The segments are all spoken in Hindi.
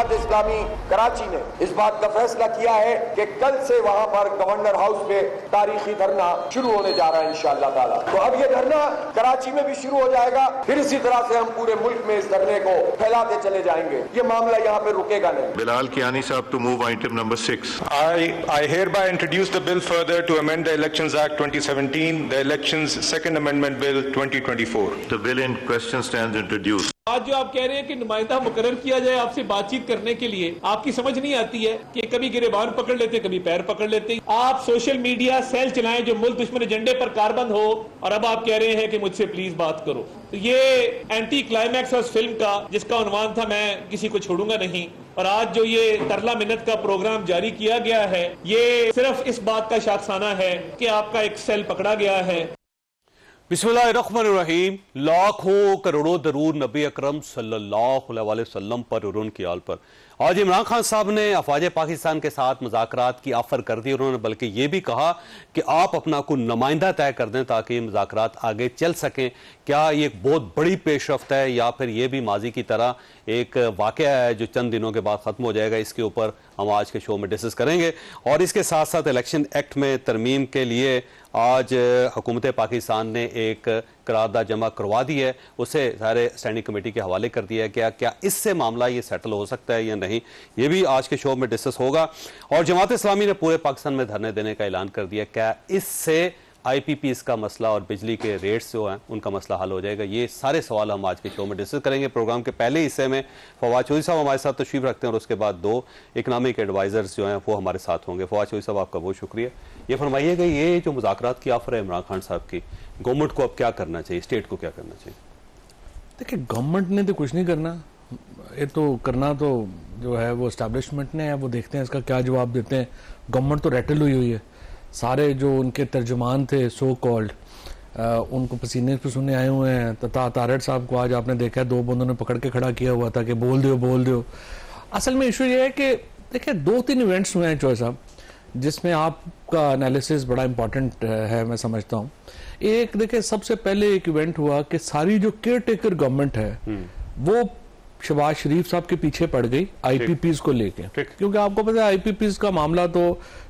जमात इस्लामी कराची ने इस बात का फैसला किया है कि कल से वहां पर गवर्नर हाउस पे तारीखी धरना शुरू होने जा रहा है इंशाअल्लाह ताला। तो अब ये धरना कराची में भी शुरू हो जाएगा, फिर इसी तरह से हम पूरे मुल्क में इस धरने को फैलाते चले जाएंगे। ये मामला यहाँ पे रुकेगा नहीं। बिलाल कियानी साहब to move item number 6। I hereby introduce the bill further to amend the Elections Act 2017, the Elections Second Amendment Bill 2024. The bill in question stands introduced. आज जो आप कह रहे हैं कि नुमाइंदा मुकर्रर किया जाए आपसे बातचीत करने के लिए, आपकी समझ नहीं आती है कि कभी गिरेबान पकड़ लेते, कभी पैर पकड़ लेते। आप सोशल मीडिया सेल चलाएं जो मुल्क दुश्मन एजेंडे पर कारबंद हो, और अब आप कह रहे हैं कि मुझसे प्लीज बात करो। तो ये एंटी क्लाइमैक्स उस फिल्म का जिसका उन्वान था मैं किसी को छोड़ूंगा नहीं, और आज जो ये तरला मिन्नत का प्रोग्राम जारी किया गया है, ये सिर्फ इस बात का शाखसाना है कि आपका एक सेल पकड़ा गया है। बिस्मिल्लाहिर्रहमानिर्रहीम। लाखों करोड़ों दरूद नबी अकरम सल्लल्लाहु अलैहि वसल्लम पर और उनकी आल पर। आज इमरान खान साहब ने अफवाज पाकिस्तान के साथ मुज़ाकरात की ऑफर कर दी। उन्होंने बल्कि ये भी कहा कि आप अपना कोई नुमाइंदा तय कर दें ताकि मुज़ाकरात आगे चल सकें। क्या ये एक बहुत बड़ी पेशरफ्त है या फिर ये भी माजी की तरह एक वाक़या है जो चंद दिनों के बाद ख़त्म हो जाएगा? इसके ऊपर हम आज के शो में डिस्कस करेंगे। और इसके साथ साथ इलेक्शन एक्ट में तरमीम के लिए आज हुकूमत पाकिस्तान ने एक करारदाद जमा करवा दी है, उसे सारे स्टैंडिंग कमेटी के हवाले कर दिया है। क्या इससे मामला ये सेटल हो सकता है या नहीं, ये भी आज के शो में डिस्कस होगा। और जमात इस्लामी ने पूरे पाकिस्तान में धरने देने का ऐलान कर दिया। क्या इससे IPPs का मसला और बिजली के रेट्स जो हैं उनका मसला हल हो जाएगा? ये सारे सवाल हम आज के शो में डिस्कस करेंगे। प्रोग्राम के पहले हिस्से में फवाद चौधरी साहब हमारे साथ तशरीफ रखते हैं और उसके बाद 2 इकनॉमिक एडवाइजर्स जो हैं वो हमारे साथ होंगे। फवाद चौधरी साहब आपका बहुत शुक्रिया। ये फरमाइएगा, ये जो मुज़ाकरात की ऑफर है इमरान खान साहब की, गवर्नमेंट को अब क्या करना चाहिए, स्टेट को क्या करना चाहिए? देखिए, गवर्नमेंट ने तो कुछ नहीं करना, ये तो करना तो जो है वो एस्टैब्लिशमेंट ने है, वो देखते हैं इसका क्या जवाब देते हैं। गवर्नमेंट तो रैटल हुई है, सारे जो उनके तर्जुमान थे सो कॉल्ड उनको पसीने पसीने आए हुए हैं। तथा तारड़ साहब को आज आपने देखा 2 बंदों ने पकड़ के खड़ा किया हुआ था कि बोल दो। असल में इशू ये है कि देखिए 2-3 इवेंट्स हुए हैं चौधरी साहब जिसमें आपका एनालिसिस बड़ा इंपॉर्टेंट है, मैं समझता हूँ। एक देखिए, सबसे पहले एक इवेंट हुआ कि सारी जो केयर टेकर गवर्नमेंट है वो शहबाज शरीफ साहब के पीछे पड़ गई IPPs को लेके, क्योंकि आपको पता है IPPs का मामला तो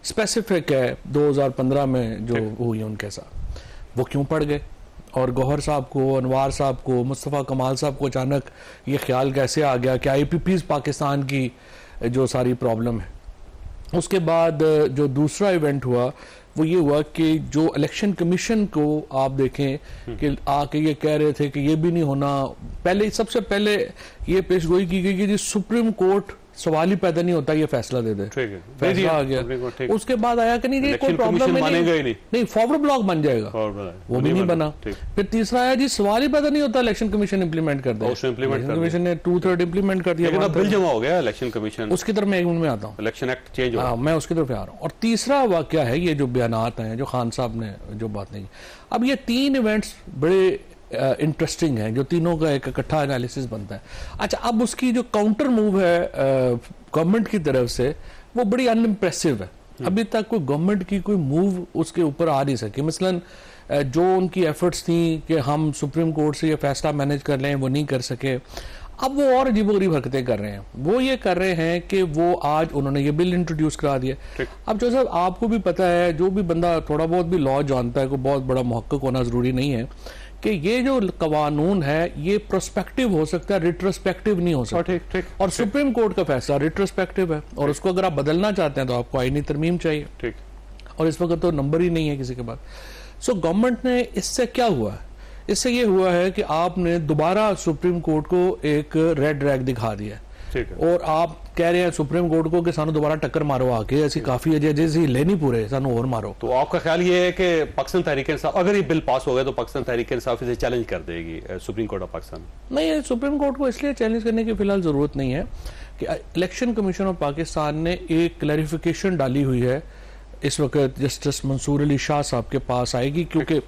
स्पेसिफिक है 2015 में जो हुई उनके साथ, वो क्यों पड़ गए। और गौहर साहब को, अनवार साहब को, मुस्तफ़ा कमाल साहब को अचानक ये ख्याल कैसे आ गया कि IPPs पाकिस्तान की जो सारी प्रॉब्लम है। उसके बाद जो दूसरा इवेंट हुआ वो ये हुआ कि जो इलेक्शन कमीशन को आप देखें कि आके ये कह रहे थे कि ये भी नहीं होना। पहले सबसे पहले ये पेशगोई की गई कि जी सुप्रीम कोर्ट सवाल ही पैदा नहीं होता ये फैसला दे दे, फैसला आ गया। उसके बाद आया कि नहीं कोई प्रॉब्लम नहीं, फॉरवर्ड ब्लॉक बन जाएगा, वो भी नहीं बना। फिर तीसरा आया जी सवाल ही पैदा नहीं होता इलेक्शन कमीशन इंप्लीमेंट कर दे। इलेक्शन कमीशन ने 2/3 इंप्लीमेंट कर दिया, बिल जमा हो गया इलेक्शन कमीशन। उसकी तरफ मैं 1 मिनट में आता हूँ, इलेक्शन एक्ट चेंज हो, मैं उसकी तरफ आ रहा हूँ। और तीसरा वाकया है ये जो बयानात हैं जो खान साहब ने जो बात नहीं। अब ये 3 इवेंट्स बड़े इंटरेस्टिंग है, जो तीनों का एक इकट्ठा एनालिसिस बनता है। अच्छा, अब उसकी जो काउंटर मूव है गवर्नमेंट की तरफ से वो बड़ी अनइम्प्रेसिव है। अभी तक कोई गवर्नमेंट की कोई मूव उसके ऊपर आ नहीं सकी। मसलन जो उनकी एफर्ट्स थी कि हम सुप्रीम कोर्ट से ये फैसला मैनेज कर लें, वो नहीं कर सके। अब वो और अजीबोगरीब हरकतें कर रहे हैं। वो ये कर रहे हैं कि वो आज उन्होंने ये बिल इंट्रोड्यूस करा दिया। अब जो साहब आपको भी पता है, जो भी बंदा थोड़ा बहुत भी लॉ जानता है, कोई बहुत बड़ा मुहक्किक होना जरूरी नहीं है कि ये जो कानून है ये प्रोस्पेक्टिव हो सकता है, रिट्रोस्पेक्टिव नहीं हो सकता। और सुप्रीम कोर्ट का फैसला रिट्रोस्पेक्टिव है, और उसको अगर आप बदलना चाहते हैं तो आपको आईनी तरमीम चाहिए, और इस वक्त तो नंबर ही नहीं है किसी के पास। सो गवर्नमेंट ने इससे क्या हुआ है, इससे ये हुआ है कि आपने दोबारा सुप्रीम कोर्ट को एक रेड रैग दिखा दिया है। और आप कह रहे हैं सुप्रीम कोर्ट को कि सानू दोबारा टक्कर मारो आके, ऐसी काफी अजय लेनी पूरे सानू और मारो। तो आपका ख्याल ये है कि पाकिस्तान तहरीक इंसाफ, अगर ये बिल पास हो गया तो पाकिस्तान तहरीक इंसाफ इसे चैलेंज कर देगी सुप्रीम कोर्ट ऑफ पाकिस्तान? नहीं, सुप्रीम कोर्ट को इसलिए चैलेंज करने की फिलहाल जरूरत नहीं है कि इलेक्शन कमीशन ऑफ पाकिस्तान ने एक क्लैरिफिकेशन डाली हुई है, इस वक्त जस्टिस मंसूर अली शाह साहब के पास आएगी, क्योंकि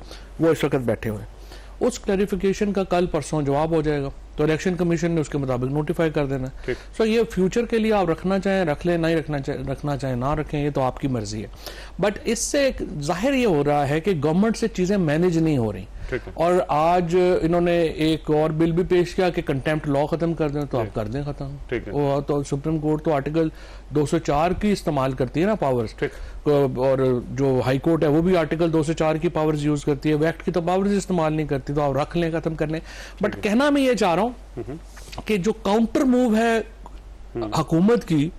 वो इस वक्त बैठे हुए हैं। उस क्लैरिफिकेशन का कल परसों जवाब हो जाएगा, तो इलेक्शन कमीशन ने उसके मुताबिक नोटिफाई कर देना। सो ये फ्यूचर के लिए आप रखना चाहें रख लें, नहीं रखना चाहें ना रखें, ये तो आपकी मर्जी है। बट इससे जाहिर ये हो रहा है कि गवर्नमेंट से चीजें मैनेज नहीं हो रही। ठीक है। और आज इन्होंने एक और बिल भी पेश किया कि कंटेम्प्ट लॉ खत्म कर दें, तो आप कर दें खत्म। ठीक है। वो तो सुप्रीम कोर्ट तो आर्टिकल 204 की इस्तेमाल करती है ना पावर्स, और जो हाई कोर्ट है वो भी आर्टिकल 204 की पावर्स यूज करती है, एक्ट की तो पावर्स इस्तेमाल नहीं करती, तो आप रख लें, खत्म कर लें। बट कहना मैं ये चाह रहा हूं कि जो काउंटर मूव है हुकूमत की,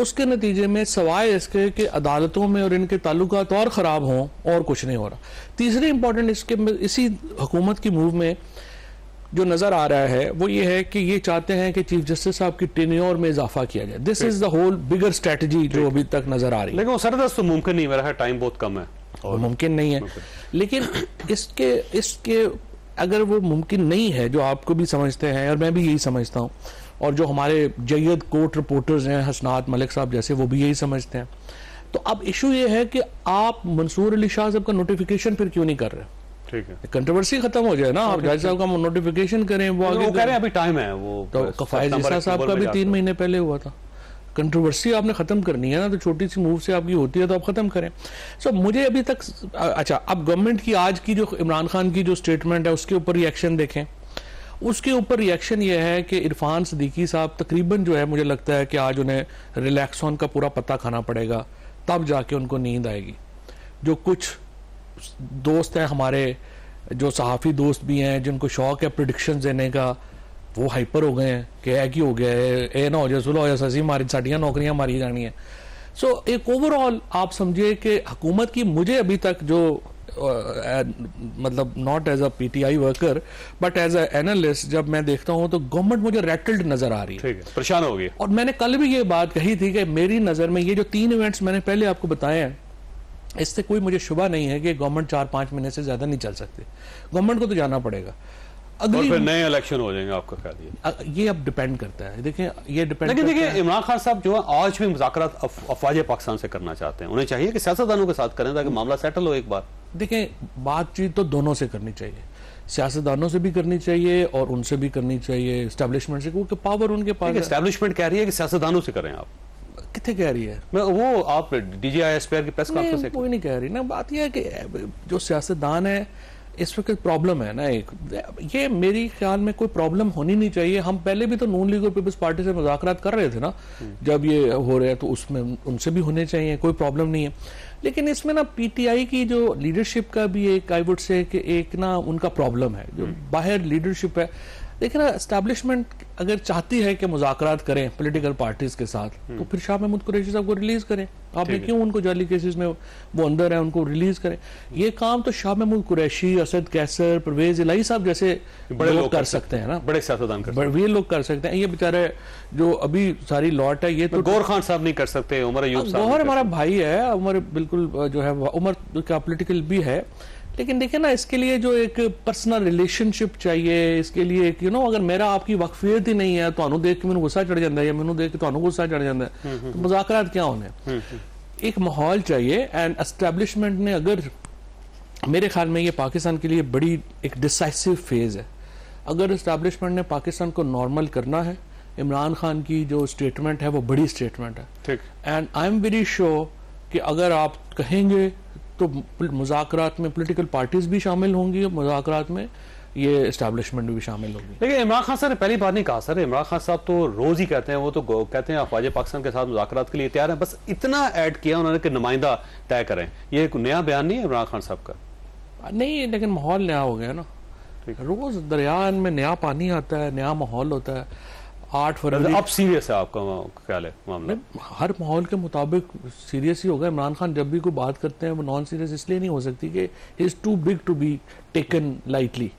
उसके नतीजे में सवाए इसके कि अदालतों में और इनके ताल्लुकात और ख़राब हों, और कुछ नहीं हो रहा। तीसरी इंपॉर्टेंट इसके इसी हुकूमत की मूव में जो नज़र आ रहा है वो ये है कि ये चाहते हैं कि चीफ जस्टिस साहब की टेन्योर में इजाफा किया जाए। This is the whole bigger strategy जो अभी तक नज़र आ रही है। लेकिन वो सरदस्त तो मुमकिन नहीं, मेरा टाइम बहुत कम है और मुमकिन नहीं है, लेकिन इसके अगर वो मुमकिन नहीं है, जो आपको भी समझते हैं और मैं भी यही समझता हूँ, और जो हमारे जयद कोर्ट रिपोर्टर्स हैं हसनात मलिक साहब जैसे, वो भी यही समझते हैं, तो अब इशू ये है कि आप मंसूर अली शाह साहब का नोटिफिकेशन फिर क्यों नहीं कर रहे? ठीक है, कंट्रोवर्सी खत्म हो जाए ना, आप जज साहब का नोटिफिकेशन करें, वो आगे कह रहे हैं अभी टाइम है। वो तो कफायत ईसा साहब का भी 3 महीने पहले हुआ था। कंट्रोवर्सी आपने खत्म करनी है ना, तो छोटी सी मूव से आपकी होती है तो आप खत्म करें। सो मुझे अभी तक अच्छा, अब गवर्नमेंट की आज की जो इमरान खान की जो स्टेटमेंट है उसके ऊपर रिएक्शन देखें। उसके ऊपर रिएक्शन ये है कि इरफान सिद्दीकी साहब तकरीबन जो है, मुझे लगता है कि आज उन्हें रिलैक्सोन का पूरा पता खाना पड़ेगा, तब जाके उनको नींद आएगी। जो कुछ दोस्त हैं हमारे, जो सहाफ़ी दोस्त भी हैं, जिनको शौक है प्रेडिक्शन देने का, वो हाइपर हो गए हैं कि एक ही हो गया है, ए ना हो जाए, सुलह हो जाए, ससी मारी, साड़ियाँ नौकरियाँ मारी जानी है। सो एक ओवरऑल आप समझिए कि हुकूमत की, मुझे अभी तक जो मतलब not as a PTI worker but as a analyst जब मैं देखता हूं तो गवर्नमेंट मुझे रैटल्ड नजर आ रही है, परेशान हो गई। और मैंने कल भी ये बात कही थी कि मेरी नजर में ये जो 3 इवेंट्स मैंने पहले आपको बताए हैं, इससे कोई मुझे शुबा नहीं है कि गवर्नमेंट 4-5 महीने से ज्यादा नहीं चल सकती। गवर्नमेंट को तो जाना पड़ेगा, और फिर नए इलेक्शन हो जाएंगे, आपका ख्याल ये अब डिपेंड करता है। देखिए ये डिपेंड, लेकिन देखिए इमरान खान साहब जो है आज भी मुज़ाकरात अफवाज पाकिस्तान से करना चाहते हैं, उन्हें चाहिए कि सियासतदानों के साथ करें ताकि मामला सेटल हो एक बार। देखिए बातचीत तो दोनों से करनी चाहिए, सियासतदानों से भी करनी चाहिए और उनसे भी करनी चाहिए, एस्टैब्लिशमेंट से, क्योंकि पावर उनके पास। एस्टैब्लिशमेंट कह रही है कि सियासतदानों से करें, आप कितने कह रही है? वो आप डीजीआईएसपीआर की प्रेस कॉन्फ्रेंस से कोई नहीं कह रही ना। बात यह है कि जो सियासतदान है इस वक्त प्रॉब्लम है ना, एक ये मेरी ख्याल में कोई प्रॉब्लम होनी नहीं चाहिए। हम पहले भी तो नून लीग और पीपल्स पार्टी से मुज़ाकरात कर रहे थे ना जब ये हो रहे हैं, तो उसमें उनसे भी होने चाहिए, कोई प्रॉब्लम नहीं है। लेकिन इसमें ना पीटीआई की जो लीडरशिप का भी एक, आई वुड से कि एक ना उनका प्रॉब्लम है, जो बाहर लीडरशिप है। देखिए ना, एस्टैब्लिशमेंट अगर चाहती है कि मुज़ाकरात करें पॉलिटिकल पार्टीज के साथ, तो फिर शाह महमूद कुरैशी साहब को रिलीज करें। आपने क्यों उनको जाली केसेस में वो अंदर है, उनको रिलीज करें? ये काम तो शाह महमूद कुरैशी, असद कैसर, परवेज इलाही साहब जैसे बड़े लोग कर सकते हैं ना, बड़े सियासतदान कर सकते हैं, ये लोग कर सकते हैं। ये बेचारे जो अभी सारी लॉट है, ये तो गौहर खान साहब नहीं कर सकते, उमर अयूब साहब। गौहर हमारा भाई है, उमर बिल्कुल जो है उमर का पॉलिटिकल भी है, लेकिन देखिए ना, इसके लिए जो एक पर्सनल रिलेशनशिप चाहिए, इसके लिए एक अगर मेरा आपकी वक्फियत ही नहीं है, तो देख के मैंने गुस्सा चढ़ जाता है, या मैंने देख के तो गुस्सा चढ़ जाता है, तो मुज़ाकरात क्या होने? एक माहौल चाहिए। एंड एस्टैब्लिशमेंट ने, अगर मेरे ख्याल में ये पाकिस्तान के लिए बड़ी एक डिसाइसिव फेज है, अगर एस्टैब्लिशमेंट ने पाकिस्तान को नॉर्मल करना है, इमरान खान की जो स्टेटमेंट है वो बड़ी स्टेटमेंट है, ठीक। And I am very sure कि अगर आप कहेंगे तो मुज़ाकरात में पॉलिटिकल पार्टीज भी शामिल होंगी, मुज़ाकरात में ये एस्टैब्लिशमेंट भी शामिल होगी। लेकिन इमरान खान साहब ने पहली बार नहीं कहा सर, इमरान खान साहब तो रोज ही कहते हैं, वो तो कहते हैं अफवाज पाकिस्तान के साथ मुज़ाकरात के लिए तैयार हैं, बस इतना ऐड किया उन्होंने कि नुमाइंदा तय करें। ये एक नया बयान नहीं है इमरान खान साहब का? नहीं, लेकिन माहौल नया हो गया ना, रोज दरिया में नया पानी आता है, नया माहौल होता है। 8 फरवरी अब सीरियस है आपका ख्याल है मामला? हर माहौल के मुताबिक सीरियस ही होगा। इमरान खान जब भी कोई बात करते हैं वो नॉन सीरियस इसलिए नहीं हो सकती कि he is too big to be taken lightly.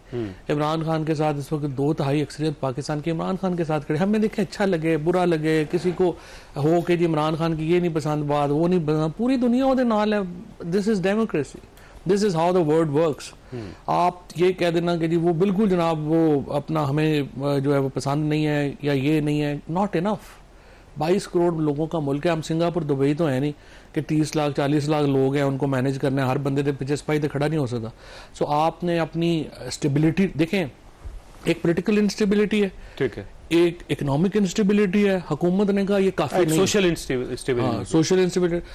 Imran Khan के साथ इस वक्त 2/3 अक्सरियत पाकिस्तान की इमरान खान के साथ खड़े। हमें देखे अच्छा लगे बुरा लगे, किसी को हो कि जी इमरान खान की ये नहीं पसंद बात, वो नहीं पसंद, पूरी दुनिया उहदे नाल है। This is democracy, this is how the world works. आप ये कह देना कि जी वो बिल्कुल जनाब वो अपना हमें जो है वो पसंद नहीं है या ये नहीं है, नॉट इनफ। 22 करोड़ लोगों का मुल्क है। हम सिंगापुर दुबई तो है नहीं कि 30 लाख 40 लाख लोग हैं, उनको मैनेज करना है, हर बंदे के पीछे सिपाही तो खड़ा नहीं हो सकता। सो आपने अपनी स्टेबिलिटी देखें, एक पॉलिटिकल इंस्टेबिलिटी है, ठीक है, एक इकोनॉमिक इंस्टेबिलिटी है। हुकूमत ने कहा ये काफी नहीं, सोशल इंस्टेबिलिटी, सोशल इंस्टेबिलिटी।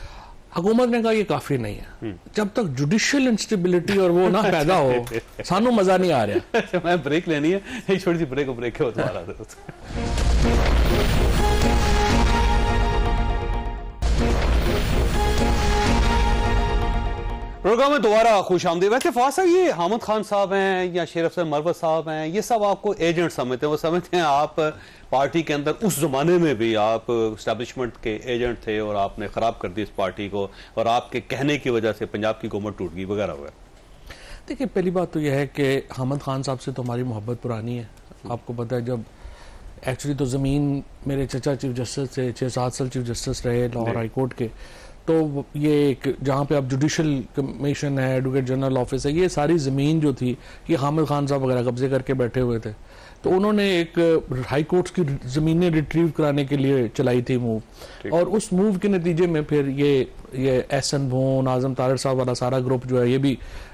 हुकूमत ने कहा ये काफी नहीं है। जब तक जुडिशियल इंस्टेबिलिटी और वो ना पैदा हो सानू मजा नहीं आ रहा। मैं ब्रेक लेनी है, एक छोटी सी ब्रेक हो तुम्हारा। प्रोग्राम में दोबारा खुश आमदीद। वैसे फवाद साहब, ये हामिद खान साहब हैं या शेर अफसर मरवत साहब हैं, ये सब आपको एजेंट समझते हैं। वो समझते हैं आप पार्टी के अंदर उस जमाने में भी आप एस्टैब्लिशमेंट के एजेंट थे और आपने खराब कर दी इस पार्टी को, और आपके कहने की वजह से पंजाब की हुकूमत टूट गई वगैरह वगैरह। देखिए, पहली बात तो यह है कि हामिद खान साहब से तो हमारी मोहब्बत पुरानी है। आपको पता है, जब एक्चुअली तो ज़मीन मेरे चचा चीफ जस्टिस थे, 6-7 साल चीफ जस्टिस रहे लाहौर हाई कोर्ट के। तो ये एक जहाँ पे अब जुडिशल कमीशन है, एडवोकेट जनरल ऑफिस है, ये सारी ज़मीन जो थी ये हामिद खान साहब वगैरह कब्जे करके बैठे हुए थे। तो उन्होंने एक हाई कोर्ट्स की ज़मीनें रिट्रीव कराने के लिए चलाई थी मूव, और उस मूव के नतीजे में फिर ये एहसन भून, आजम तारड़ साहब वाला सारा ग्रुप जो है ये भी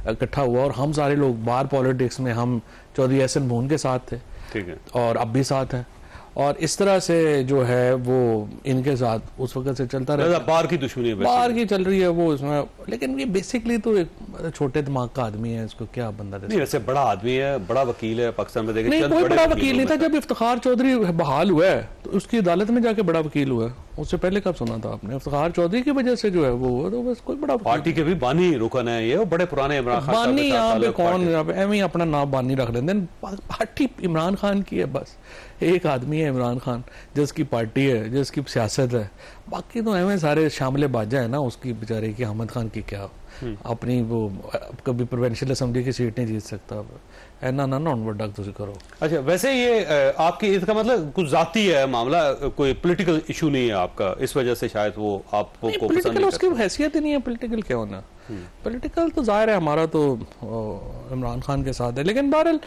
इकट्ठा हुआ, और हम सारे लोग बार पॉलिटिक्स में हम चौधरी एहसन भून के साथ थे, ठीक है, और अब भी साथ हैं। और इस तरह से जो है वो इनके साथ उस वक्त से चलता रहा। बाहर की दुश्मनी है, बाहर की चल रही है वो इसमें, लेकिन ये बेसिकली तो एक छोटे दिमाग का आदमी है, इसको क्या बंदा नहीं, वैसे बड़ा आदमी है, बड़ा वकील है पाकिस्तान में। नहीं, कोई बड़ा वकील नहीं था। जब इफ्तिखार चौधरी बहाल हुआ है तो उसकी अदालत में जाके बड़ा वकील हुआ है। उससे पहले कब सुना था आपने? इफ्तिखार चौधरी की वजह से जो है वो हुआ, तो बस कोई बड़ा पार्टी के भी बानी रुकन है ये, बड़े पुराने इमरान खान बानी। यहाँ पे कौन एवं अपना नाम बानी रख लेते हैं। पार्टी इमरान खान की है, बस एक आदमी है इमरान खान जिसकी पार्टी है, जिसकी सियासत है। बाकी तो एवं सारे शामिल बाजा है ना उसकी बेचारे की। अहमद खान की क्या अपनी वो कभी प्रोविंशियल असेंबली की सीट नहीं जीत सकता है ना वड्डा तुझे करो। अच्छा, वैसे ये आपकी इसका मतलब कुछ जाती है मामला, कोई पॉलिटिकल इशू नहीं है आपका, इस वजह से शायद वो आपको पसंद नहीं उसकी हैसियत ही नहीं है। पॉलिटिकल क्या होना, पॉलिटिकल तो जाहिर है हमारा तो इमरान खान के साथ है, लेकिन बहरहाल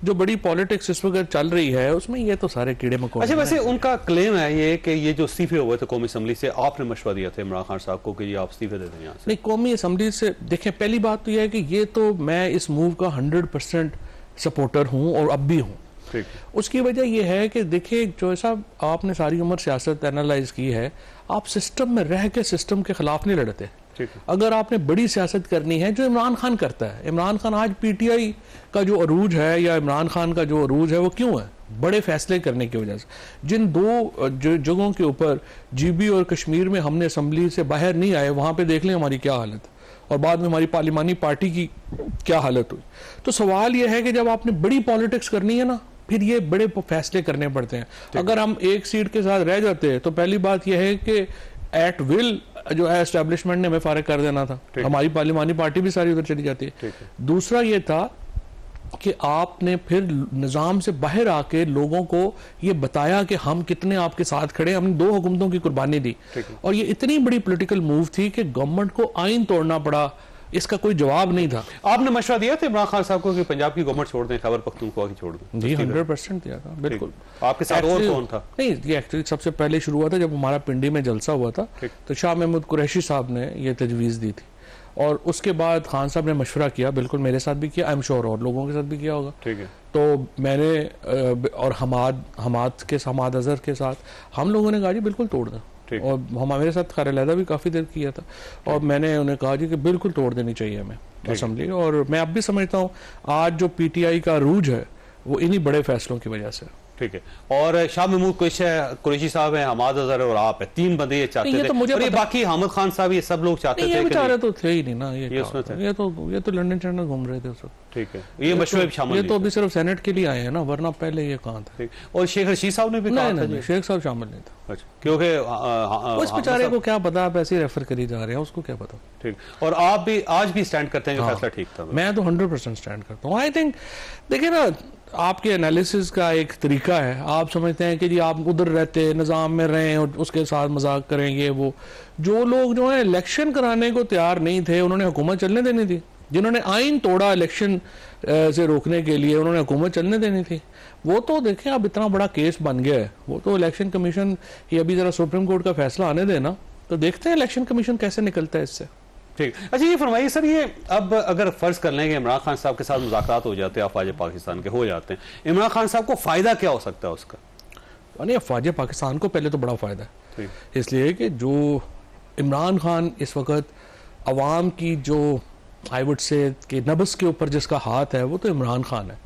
जो बड़ी पॉलिटिक्स इस वक्त चल रही है उसमें ये तो सारे कीड़े मकोड़े। अच्छा, वैसे उनका क्लेम है ये कि ये जो इस्तीफे हुए थे कौमी असम्बली से, आपने मशवरा दिया था इमरान खान साहब को कि ये आप इस्तीफे दे दें यहाँ से। नहीं, कौमी असम्बली से देखें, पहली बात तो यह है कि ये तो मैं इस मूव का 100% सपोर्टर हूँ और अब भी हूँ। उसकी वजह यह है कि देखिए, जो साहब आपने सारी उम्र सियासत एनालाइज की है, आप सिस्टम में रह के सिस्टम के खिलाफ नहीं लड़ते। अगर आपने बड़ी सियासत करनी है, जो इमरान खान करता है, इमरान खान आज पीटीआई का जो अरूज है या इमरान खान का जो अरूज है वो क्यों है? बड़े फैसले करने की वजह से। जिन दो जगहों के ऊपर जीबी और कश्मीर में हमने असम्बली से बाहर नहीं आए, वहां पे देख लें हमारी क्या हालत, और बाद में हमारी पार्लिमानी पार्टी की क्या हालत हुई। तो सवाल यह है कि जब आपने बड़ी पॉलिटिक्स करनी है ना, फिर ये बड़े फैसले करने पड़ते हैं। अगर हम एक सीट के साथ रह जाते हैं तो पहली बात यह है कि एट विल जो है एस्टैब्लिशमेंट ने हमें फारिग कर देना था, हमारी पार्लिमानी पार्टी भी सारी उधर चली जाती है। दूसरा ये था कि आपने फिर निजाम से बाहर आके लोगों को ये बताया कि हम कितने आपके साथ खड़े, हमने 2 हुकूमतों की कुर्बानी दी, और ये इतनी बड़ी पॉलिटिकल मूव थी कि गवर्नमेंट को आइन तोड़ना पड़ा, इसका कोई जवाब नहीं था। आपने मशवरा दिया था इमरान खान साहब को कि पंजाब की गवर्नमेंट छोड़ दें, खैबर पख्तूनख्वा की छोड़ दें? जी, 100% दिया था, बिल्कुल। आपके साथ और कौन था? नहीं, ये एक्चुअली सबसे पहले शुरू हुआ था जब हमारा पिंडी में जलसा हुआ था, तो शाह महमूद कुरैशी साहब ने ये तजवीज़ दी थी, और उसके बाद खान साहब ने मशवरा किया, बिल्कुल मेरे साथ भी किया, आई एम श्योर और लोगों के साथ भी किया होगा। ठीक है। तो मैंने और हमाद अजहर के साथ हम लोगों ने कहा जी बिल्कुल तोड़ दें, और हमारे साथ खैर भी काफ़ी देर किया था, और मैंने उन्हें कहा जी कि बिल्कुल तोड़ देनी चाहिए हमें असम्बली। और मैं अब भी समझता हूँ आज जो पीटीआई का अरूज है वो इन्हीं बड़े फैसलों की वजह से। ठीक है। और शाह महमूद कुरैशी साहब हैं, हमाद अजहर और आप है, 3 बंदे ये चाहते थे, और ये बाकी हामिद खान साहब ये सब लोग चाहते थे। ये बेचारे तो थे ही नहीं ना, ये उसमें थे। ये तो लंदन चंडन घूम रहे थे उस वक्त। ठीक है, ये मशवरे भी शामिल, ये तो अभी सिर्फ सेनेट के लिए आए हैं ना, वरना पहले ये कहाँ था। और शेख रशीद साहब ने भी कहा था? शेख साहब शामिल नहीं था, क्योंकि उस बेचारे को क्या पता, आप ऐसे ही रेफर करी जा रहे हैं, उसको क्या पता। ठीक। और आप भी आज भी स्टैंड करते हैं जो फैसला ठीक था? मैं तो 100% स्टैंड करता हूँ। आई थिंक देखिए ना, आपके एनालिसिस का एक तरीका है, आप समझते हैं कि जी आप उधर रहते निज़ाम में रहें और उसके साथ मजाक करेंगे। वो जो लोग जो है इलेक्शन कराने को तैयार नहीं थे, उन्होंने हुकूमत चलने देनी थी। जिन्होंने आइन तोड़ा इलेक्शन से रोकने के लिए, उन्होंने हुकूमत चलने देनी थी। वो तो देखें अब इतना बड़ा केस बन गया है, वो तो इलेक्शन कमीशन ये अभी जरा सुप्रीम कोर्ट का फैसला आने देना, तो देखते हैं इलेक्शन कमीशन कैसे निकलता है इससे। ठीक। अच्छा, ये फरमाइए सर, ये अब अगर फर्ज कर लें कि इमरान खान साहब के साथ मुज़ाकरात हो जाते हैं, अफवाज पाकिस्तान के हो जाते हैं, इमरान खान साहब को फायदा क्या हो सकता है उसका? नहीं, अफवाज पाकिस्तान को पहले तो बड़ा फायदा है, इसलिए कि जो इमरान खान इस वक्त अवाम की जो आई वुड से कि नब्ज़ के ऊपर जिसका हाथ है वो तो इमरान खान है।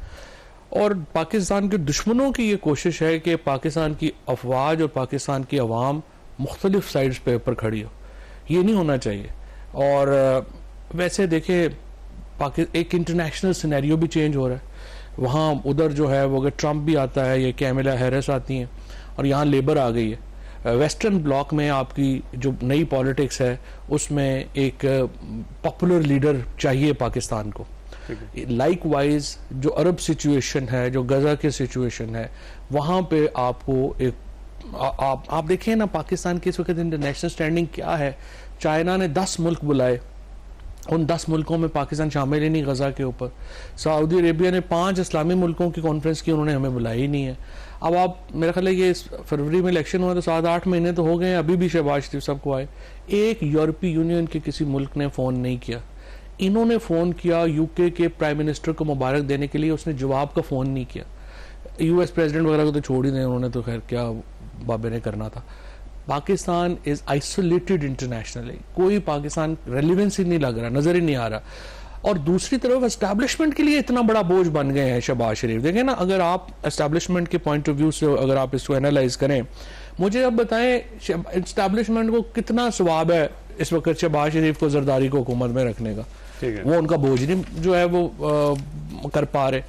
और पाकिस्तान के दुश्मनों की ये कोशिश है कि पाकिस्तान की अफवाज और पाकिस्तान की अवाम मुख्तलिफ साइड्स पे ऊपर खड़ी हो। ये नहीं होना चाहिए। और वैसे देखे एक इंटरनेशनल सिनेरियो भी चेंज हो रहा है। वहाँ उधर जो है वो अगर ट्रंप भी आता है, ये कैमिला हैरिस आती हैं और यहाँ लेबर आ गई है। वेस्टर्न ब्लॉक में आपकी जो नई पॉलिटिक्स है उसमें एक पॉपुलर लीडर चाहिए पाकिस्तान को। लाइकवाइज जो अरब सिचुएशन है, जो गजा की सिचुएशन है, वहाँ पे आपको एक आप देखें ना पाकिस्तान की इस वक्त इंटरनेशनल स्टैंडिंग क्या है। चाइना ने 10 मुल्क बुलाए, उन 10 मुल्कों में पाकिस्तान शामिल ही नहीं गजा के ऊपर। सऊदी अरेबिया ने 5 इस्लामी मुल्कों की कॉन्फ्रेंस की, उन्होंने हमें बुलाई ही नहीं है। अब आप मेरा ख्याल है ये फरवरी में इलेक्शन हुआ तो 7-8 महीने तो हो गए हैं, अभी भी शहबाज शरीफ सबको आए। एक यूरोपीय यूनियन के किसी मुल्क ने फ़ोन नहीं किया। इन्होंने फ़ोन किया यूके के प्राइम मिनिस्टर को मुबारक देने के लिए, उसने जवाब का फ़ोन नहीं किया। यूएस प्रेसिडेंट वगैरह को तो छोड़ ही दें, उन्होंने तो खैर क्या बाबे ने करना था। पाकिस्तान इज आइसोलेटेड इंटरनेशनली, कोई पाकिस्तान रेलिवेंस ही नहीं लग रहा, नजर ही नहीं आ रहा। और दूसरी तरफ एस्टैब्लिशमेंट के लिए इतना बड़ा बोझ बन गए हैं शहबाज शरीफ। देखें ना, अगर आप एस्टैब्लिशमेंट के पॉइंट ऑफ व्यू से अगर आप इसको एनालाइज करें, मुझे अब बताएं एस्टैब्लिशमेंट को कितना सवाब है इस वक्त शहबाज शरीफ को जरदारी को हुकूमत में रखने का। वो उनका बोझ नहीं जो है वो कर पा रहे।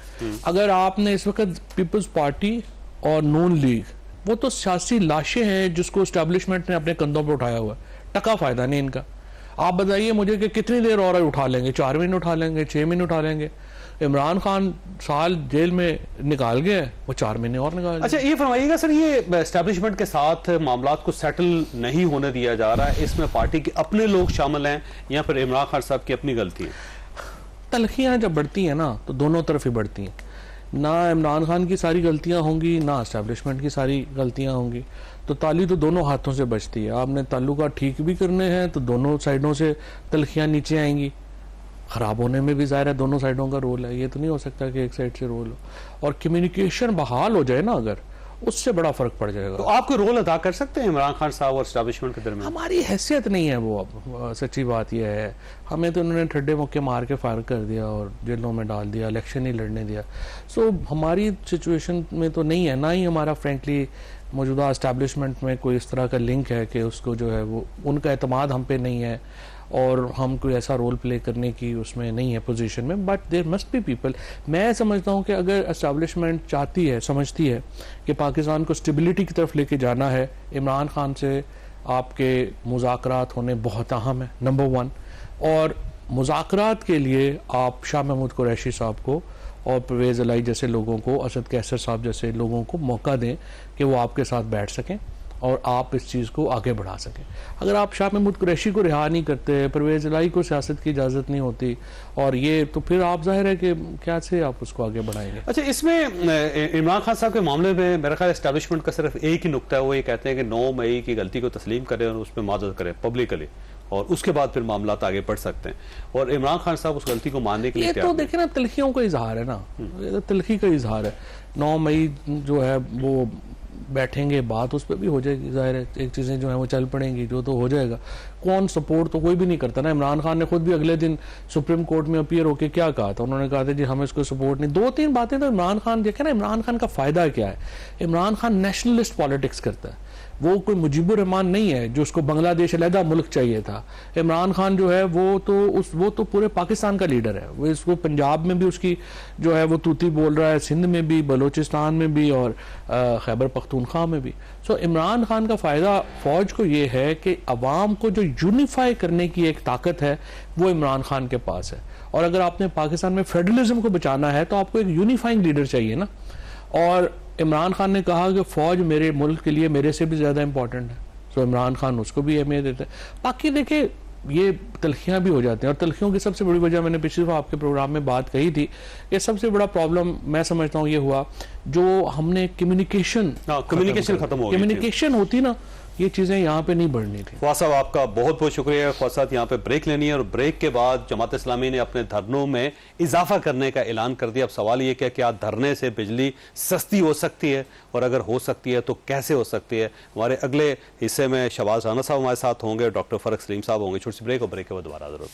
अगर आपने इस वक्त पीपल्स पार्टी और नून लीग, वो तो सियासी लाशें हैं जिसको एस्टैब्लिशमेंट ने अपने कंधों पर उठाया हुआ है, टका फायदा नहीं इनका। आप बताइए मुझे कि कितनी देर और उठा लेंगे, 4 महीने उठा लेंगे, 6 महीने उठा लेंगे। इमरान खान साल जेल में निकाल गए, वो 4 महीने और निकाल। अच्छा ये फरमाइएगा सर, ये एस्टैब्लिशमेंट के साथ मामलात को सेटल नहीं होने दिया जा रहा है, इसमें पार्टी के अपने लोग शामिल हैं या फिर इमरान खान साहब की अपनी गलती है? तलखियां जब बढ़ती हैं ना तो दोनों तरफ ही बढ़ती हैं। ना इमरान खान की सारी गलतियां होंगी, ना एस्टैब्लिशमेंट की सारी गलतियां होंगी। तो ताली तो दोनों हाथों से बचती है। आपने ताल्लुकात ठीक भी करने हैं तो दोनों साइडों से तलखियां नीचे आएंगी। खराब होने में भी ज़ाहिर है दोनों साइडों का रोल है, ये तो नहीं हो सकता कि एक साइड से रोल हो। और कम्युनिकेशन बहाल हो जाए ना अगर, उससे बड़ा फर्क पड़ जाएगा। तो आप कोई रोल अदा कर सकते हैं इमरान खान साहब और एस्टैब्लिशमेंट के दरमियान? हमारी हैसियत नहीं है वो, अब सच्ची बात यह है। हमें तो उन्होंने ठड्डे मौके मार के फायर कर दिया और जेलों में डाल दिया, इलेक्शन ही लड़ने दिया। सो हमारी सिचुएशन में तो नहीं है, ना ही हमारा फ्रेंकली मौजूदा एस्टैब्लिशमेंट में कोई इस तरह का लिंक है कि उसको जो है वो उनका एतमाद हम पे नहीं है और हम कोई ऐसा रोल प्ले करने की उसमें नहीं है पोजीशन में। But there must be people. मैं समझता हूँ कि अगर एस्टैब्लिशमेंट चाहती है, समझती है कि पाकिस्तान को स्टेबिलिटी की तरफ लेके जाना है, इमरान खान से आपके मुज़ाकरात होने बहुत अहम है, नंबर 1। और मुज़ाकरात के लिए आप शाह महमूद कुरैशी साहब को और परवेज़ इलाही जैसे लोगों को, असद कैसर साहब जैसे लोगों को मौका दें कि वो आपके साथ बैठ सकें और आप इस चीज़ को आगे बढ़ा सकें। अगर आप शाह महमूद कुरैशी को रिहा नहीं करते, परवेज़ इलाही को सियासत की इजाज़त नहीं होती और ये, तो फिर आप जाहिर है कि क्या से आप उसको आगे बढ़ाएंगे। अच्छा, इसमें इमरान खान साहब के मामले में मेरा ख्याल एस्टैब्लिशमेंट का सिर्फ एक ही नुक्ता है, वो ये कहते हैं कि 9 मई की गलती को तस्लीम करें और उस पर माजरत करें पब्लिकली, और उसके बाद फिर मामला आगे बढ़ सकते हैं। और इमरान खान साहब उस गलती को मानने के लिए तो देखें ना, तलखियों का इजहार है ना, ये तो तलखी का इजहार है। 9 मई जो है वो बैठेंगे, बात उस पर भी हो जाएगी, जाहिर है एक चीज़ें जो है वो चल पड़ेंगी, जो तो हो जाएगा। कौन सपोर्ट तो कोई भी नहीं करता ना। इमरान खान ने खुद भी अगले दिन सुप्रीम कोर्ट में अपीयर होकर क्या कहा था, उन्होंने कहा था जी हमें इसको सपोर्ट नहीं। 2-3 बातें तो इमरान खान, देखे ना इमरान खान का फायदा क्या है। इमरान खान नेशनलिस्ट पॉलिटिक्स करता है, वो कोई मुजीबुर रहमान नहीं है जो उसको बांग्लादेश अलहदा मुल्क चाहिए था। इमरान खान जो है वो तो पूरे पाकिस्तान का लीडर है। वो इसको पंजाब में भी उसकी जो है वो तूती बोल रहा है, सिंध में भी, बलोचिस्तान में भी और खैबर पख्तूनख्वा में भी। सो इमरान खान का फ़ायदा फ़ौज को ये है कि अवाम को जो यूनिफाई करने की एक ताकत है वो इमरान खान के पास है। और अगर आपने पाकिस्तान में फेडरलिज्म को बचाना है तो आपको एक यूनिफाइंग लीडर चाहिए ना। और इमरान खान ने कहा कि फ़ौज मेरे मुल्क के लिए मेरे से भी ज़्यादा इंपॉर्टेंट है, तो इमरान खान उसको भी अहमियत देते हैं। बाकी देखिए ये तलखियाँ भी हो जाती हैं, और तलखियों की सबसे बड़ी वजह मैंने पिछली बार आपके प्रोग्राम में बात कही थी, ये सबसे बड़ा प्रॉब्लम मैं समझता हूँ ये हुआ जो हमने कम्युनिकेशन खत्म हो गई। कम्युनिकेशन होती ना ये चीज़ें यहाँ पे नहीं बढ़नी थी। ख्वाजा साहब आपका बहुत बहुत शुक्रिया। ख्वाजा साहब यहाँ पे ब्रेक लेनी है और ब्रेक के बाद जमात इस्लामी ने अपने धरनों में इजाफा करने का ऐलान कर दिया। अब सवाल ये कि क्या धरने से बिजली सस्ती हो सकती है, और अगर हो सकती है तो कैसे हो सकती है। हमारे अगले हिस्से में शहबाज राना साहब हमारे साथ होंगे, डॉक्टर फरक सलीम साहब होंगे। छोटी सी ब्रेक और ब्रेक के बाद दोबारा जरूरत।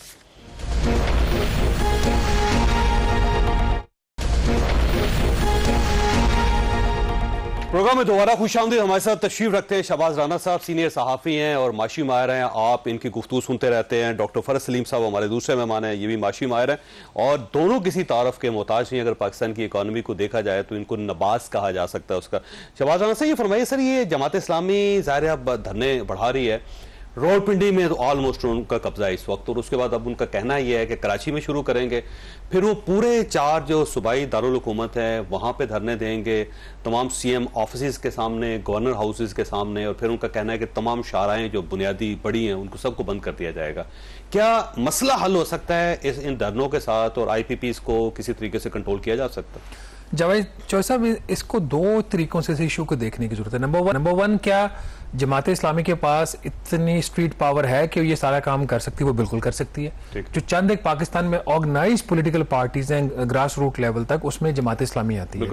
प्रोग्राम में दोबारा खुशामदीद। हमारे साथ तशरीफ रखते हैं शहबाज राना साहब, सीनियर सहाफ़ी हैं और माशी माहिर हैं। आप इनकी गुफ्तगू सुनते रहते हैं। डॉक्टर फरज सलीम साहब हमारे दूसरे मेहमान हैं, ये भी माशी माहिर हैं और दोनों किसी तारफ के मोहताज नहीं। अगर पाकिस्तान की इकॉनमी को देखा जाए तो इनको नबाज कहा जा सकता है उसका। शहबाज राना साहब ये फरमाइए सर, ये जमात इस्लामी ज़ाहिर है अब धरने बढ़ा रही है, रावलपिंडी में तो ऑलमोस्ट उनका कब्जा है इस वक्त, और उसके बाद अब उनका कहना यह है कि कराची में शुरू करेंगे, फिर वो पूरे 4 जो सूबाई दारुल हुकूमत है वहाँ पे धरने देंगे, तमाम CM ऑफिस के सामने, गवर्नर हाउसेस के सामने, और फिर उनका कहना है कि तमाम शाराएं जो बुनियादी बड़ी हैं उनको सबको बंद कर दिया जाएगा। क्या मसला हल हो सकता है इन धरनों के साथ, और IPPs को किसी तरीके से कंट्रोल किया जा सकता है? जावेद चौधरी साहब, इसको 2 तरीकों से इस इशू को देखने की जरूरत है। नंबर वन, क्या जमात इस्लामी के पास इतनी स्ट्रीट पावर है कि ये सारा काम कर सकती है? वो बिल्कुल कर सकती है। जो चंद एक पाकिस्तान में ऑर्गेनाइज पॉलिटिकल पार्टीज हैं ग्रास रूट लेवल तक, उसमें जमात इस्लामी आती है।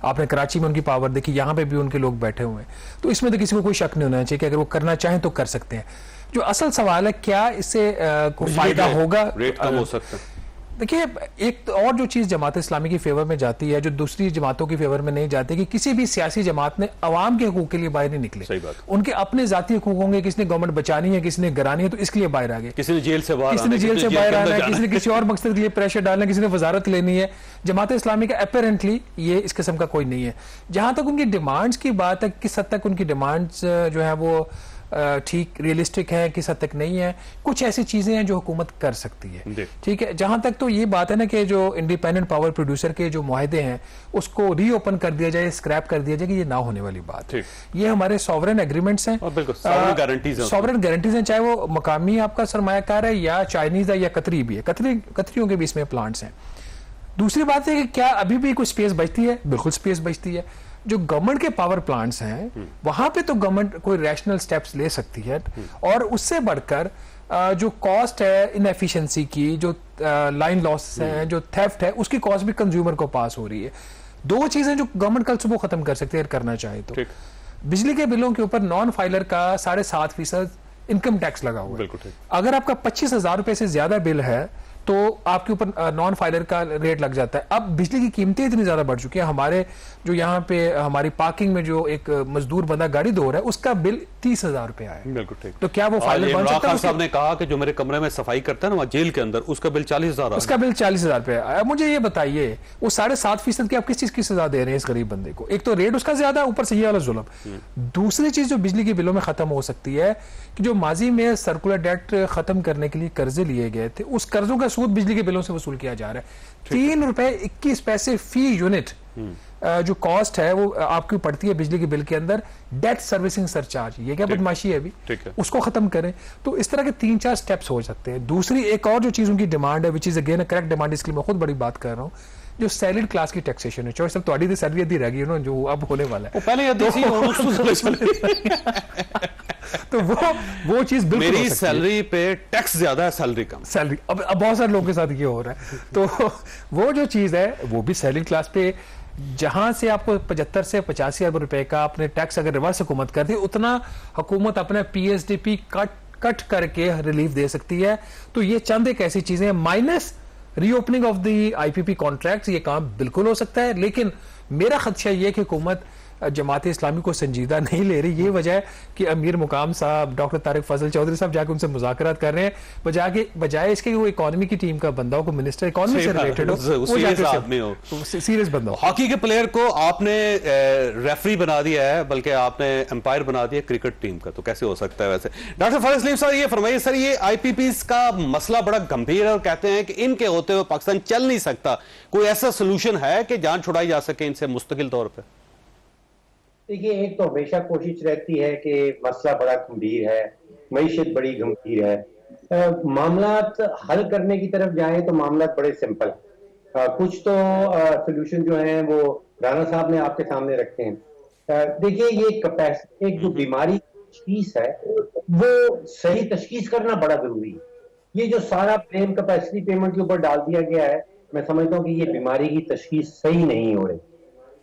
आपने कराची में उनकी पावर देखी, यहाँ पे भी उनके लोग बैठे हुए हैं, तो इसमें तो किसी को कोई शक नहीं होना चाहिए कि अगर वो करना चाहें तो कर सकते हैं। जो असल सवाल है, क्या इससे कोई फायदा होगा? रेट कम हो सकता है। देखिए, एक और जो चीज जमात इस्लामी की फेवर में जाती है, जो दूसरी जमातों की फेवर में नहीं जाती, कि किसी भी सियासी जमात ने अवाम के हकूक के लिए बाहर नहीं निकले। सही बात। उनके अपने जाती हकूक होंगे, किसी ने गवर्नमेंट बचानी है, किसी ने गिरानी है, तो इसके लिए बाहर आ गए। किसी ने जेल से बाहर किसी ने जेल से बाहर आना है, किसी ने किसी और मकसद के लिए प्रेशर डालना है, किसी ने वजारत लेनी है। जमात इस्लामी का अपेरेंटली ये इस किस्म का कोई नहीं है। जहां तक उनकी डिमांड्स की बात है, किस हद तक उनकी डिमांड्स जो है वो ठीक रियलिस्टिक है, किस हद तक नहीं है, कुछ ऐसी चीजें हैं जो हुकूमत कर सकती है। ठीक है, जहां तक तो ये बात है ना कि जो इंडिपेंडेंट पावर प्रोड्यूसर के जो मुआहदे हैं उसको रीओपन कर दिया जाए, स्क्रैप कर दिया जाए, कि ये ना होने वाली बात है। ये हमारे सॉवरेन एग्रीमेंट्स हैं, सॉवरेन गारंटीज हैं, चाहे वो मकामी आपका सरमायाकार है या चाइनीज है या कतरी भी है। कतरियों के भी इसमें प्लांट्स हैं। दूसरी बात है कि क्या अभी भी कोई स्पेस बचती है? बिल्कुल स्पेस बचती है। जो गवर्नमेंट के पावर प्लांट्स हैं वहां पे तो गवर्नमेंट कोई रैशनल स्टेप्स ले सकती है, और उससे बढ़कर जो कॉस्ट है इनएफिशिएंसी की, जो लाइन लॉस है, जो थेफ्ट है, उसकी कॉस्ट भी कंज्यूमर को पास हो रही है। 2 चीजें जो गवर्नमेंट कल सुबह खत्म कर सकती है करना चाहे तो। बिजली के बिलों के ऊपर नॉन फाइलर का 7.5% इनकम टैक्स लगा हुआ है। अगर आपका 25,000 रुपए से ज्यादा बिल है तो आपके ऊपर नॉन फाइलर का रेट लग जाता है। अब बिजली की कीमतें इतनी ज्यादा बढ़ चुकी है, हमारे जो यहाँ पे हमारी पार्किंग में जो एक मजदूर बंदा गाड़ी धो रहा है उसका बिल 30,000 रुपए आया। बिल्कुल ठीक। तो क्या वो फाइलर बन सकता है? साहब ने कहा कि जो मेरे कमरे में सफाई करता है ना वहाँ जेल के अंदर, उसका बिल 40,000, उसका बिल 40,000 रुपए आया। मुझे ये बताइए, वो 7.5% की आप किस चीज की सजा दे रहे हैं इस गरीब बंदे को? एक तो रेट उसका ज्यादा, ऊपर से ये वाला जुल्म। दूसरी चीज जो बिजली के बिलों में खत्म हो सकती है कि जो माजी में सर्कुलर डेट खत्म करने के लिए कर्जे लिए गए थे, उस कर्जों का सूद बिजली के बिलों से वसूल किया जा रहा है। 3 रुपए 21 पैसे फी यूनिट जो कॉस्ट है वो आपकी पड़ती है बिजली के बिल के अंदर। डेट सर्विसिंग सरचार्ज, ये क्या बदमाशी है अभी, उसको खत्म करें। तो इस तरह के 3-4 स्टेप्स हो सकते हैं। दूसरी एक और जो चीज उनकी डिमांड है, which is again correct demand, इसके लिए मैं खुद बड़ी बात कर रहा हूँ, जो सैलरीड क्लास की टैक्सेशन है। चौधरी साहब, तुम्हारी तो सैलरी अधी रह गई ना, जो अब होने वाला है, पहले तो वो चीज बिल्कुल मेरी सैलरी पे टैक्स ज्यादा है, सैलरी कम। सैलरी अब बहुत सारे लोगों के साथ ये हो रहा है। तो वो जो चीज है वो भी सैलरी क्लास पे, जहां से आपको 75 से 85 अरब रुपए का अपने टैक्स अगर रिवर्स हुकूमत कर दी, उतना हुकूमत अपने PSDP कट करके रिलीफ दे सकती है। तो ये चंद एक ऐसी चीजें, minus reopening of the IPP contracts, ये काम बिल्कुल हो सकता है। लेकिन मेरा खदशा ये कि हुकूमत जमात इस्लामी को संजीदा नहीं ले रही। ये वजह है कि अमीर मुकाम साहब, डॉक्टर तारिक फजल चौधरी साहब जाके उनसे मुज़ाकरात कर रहे हैं, बजाय इसके वो इकोनॉमी की टीम का बंदा हो, को मिनिस्टर इकोनॉमी से रिलेटेड हो, सीरियस बंदा हो। हॉकी के प्लेयर को आपने रेफरी बना दिया है, बल्कि आपने एम्पायर बना दिया क्रिकेट टीम का, तो कैसे हो सकता है वैसे? डॉक्टर फरज सलीम साहब ये फरमाइए सर, ये IPPs का मसला बड़ा गंभीर है और कहते हैं कि इनके होते हुए पाकिस्तान चल नहीं सकता। कोई ऐसा सोल्यूशन है कि जान छुड़ाई जा सके इनसे मुस्तकिल तौर पर? देखिए, एक तो हमेशा कोशिश रहती है कि मसला बड़ा गंभीर है, मईशत बड़ी गंभीर है, मामलात हल करने की तरफ जाएं तो मामलात बड़े सिंपल है। कुछ तो सोल्यूशन जो हैं वो राना साहब ने आपके सामने रखे हैं। देखिए, ये कैपेसिटी, एक जो बीमारी तशखीस है वो सही तशखीस करना बड़ा जरूरी है। ये जो सारा ब्लेम कैपेसिटी पेमेंट के ऊपर डाल दिया गया है, मैं समझता हूँ कि ये बीमारी की तशखीस सही नहीं हो रही।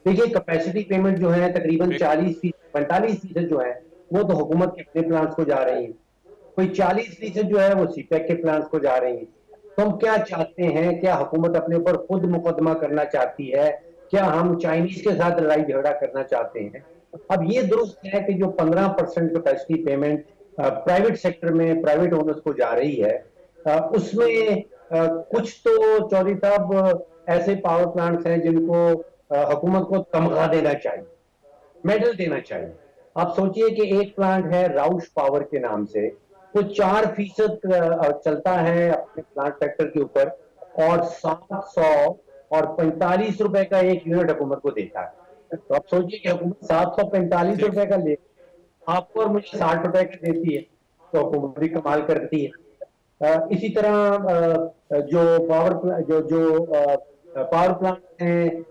देखिए कैपेसिटी पेमेंट जो है तकरीबन 45% जो है वो तो हुकूमत के अपने प्लान्स को जा रही है, कोई 40% जो है वो सीपैक के प्लान्स को जा रही है। तो हम क्या चाहते हैं? क्या हुकूमत अपने ऊपर खुद मुकदमा करना चाहती है? क्या हम चाइनीज के साथ लड़ाई झगड़ा करना चाहते हैं? अब ये दुरुस्त है कि जो 15% कैपेसिटी पेमेंट प्राइवेट सेक्टर में प्राइवेट ओनर्स को जा रही है, उसमें कुछ तो चौधरी साहब ऐसे पावर प्लांट्स हैं जिनको हुकूमत को तमगा देना चाहिए, मेडल देना चाहिए। आप सोचिए कि एक प्लांट है राउश पावर के नाम से, वो 4% चलता है अपने प्लांट फैक्टर के ऊपर और 745 रुपए का एक यूनिट हुकूमत को देता है। तो आप सोचिए कि हुकूमत 745 रुपए का ले आपको और मुझे 60 रुपए का देती है, तो हुकूमत भी कमाल करती है। इसी तरह जो पावर प्लांट हैं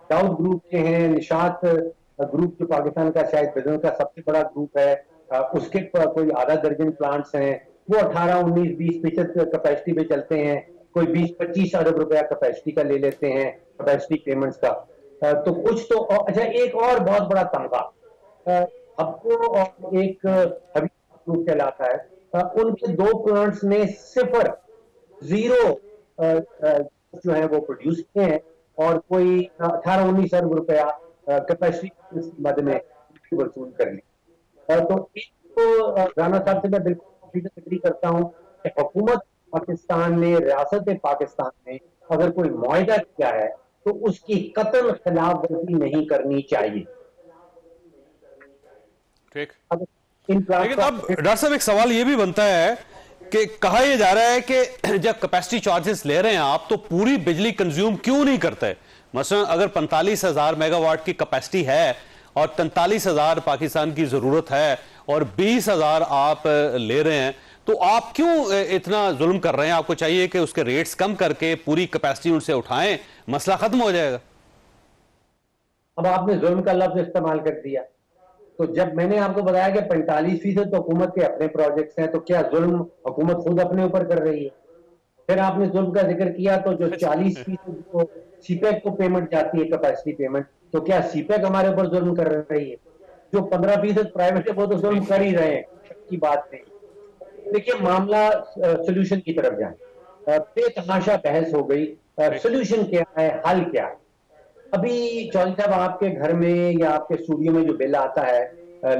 दाऊद ग्रुप के हैं, निशात ग्रुप जो पाकिस्तान का शायद बिजनेस का सबसे बड़ा ग्रुप है, उसके कोई आधा दर्जन प्लांट्स हैं, वो 18, 19, 20% कैपेसिटी पे चलते हैं, कोई 20-25 अरब रुपया कैपेसिटी का ले लेते हैं कैपेसिटी पेमेंट्स का। तो कुछ तो अच्छा, एक और बहुत बड़ा तमगा आपको और एक ग्रुप कहलाता है, उनके 2 प्लांट्स ने 0 जो है वो प्रोड्यूस किए हैं और कोई 18-19 अरब रुपया कैपेसिटी मद में वसूल कर ली। तो इसको राना साहब से मैं बिल्कुल एग्री करता हूँ कि हुकूमत पाकिस्तान ने, रियासत पाकिस्तान ने अगर कोई मुआहदा किया है तो उसकी कतई खिलाफ वर्जी नहीं करनी चाहिए। ठीक। लेकिन अब डॉक्टर साहब एक सवाल ये भी बनता है कि कहा यह जा रहा है कि जब कैपेसिटी चार्जेस ले रहे हैं आप, तो पूरी बिजली कंज्यूम क्यों नहीं करते? मसलन अगर 45,000 मेगावाट की कैपेसिटी है और 43,000 पाकिस्तान की जरूरत है और 20,000 आप ले रहे हैं, तो आप क्यों इतना जुल्म कर रहे हैं? आपको चाहिए कि उसके रेट्स कम करके पूरी कैपेसिटी उनसे उठाएं, मसला खत्म हो जाएगा। अब आपने जुल्म का लफ्ज इस्तेमाल कर दिया, तो जब मैंने आपको बताया कि 45% तो हुकूमत के अपने प्रोजेक्ट्स हैं, तो क्या जुल्म हुकूमत खुद अपने ऊपर कर रही है? फिर आपने जुल्म का जिक्र किया, तो जो 40% को सीपैक को पेमेंट जाती है कैपेसिटी पेमेंट, तो क्या सीपैक हमारे ऊपर जुल्म कर रही है? जो 15% प्राइवेट है वो तो जुल्म कर ही रहे हैं, की बात नहीं। देखिए मामला सोल्यूशन की तरफ जाए, बेतहाशा बहस हो गई, सोल्यूशन क्या है, हल क्या है? अभी चौधरी साहब आपके घर में या आपके स्टूडियो में जो बिल आता है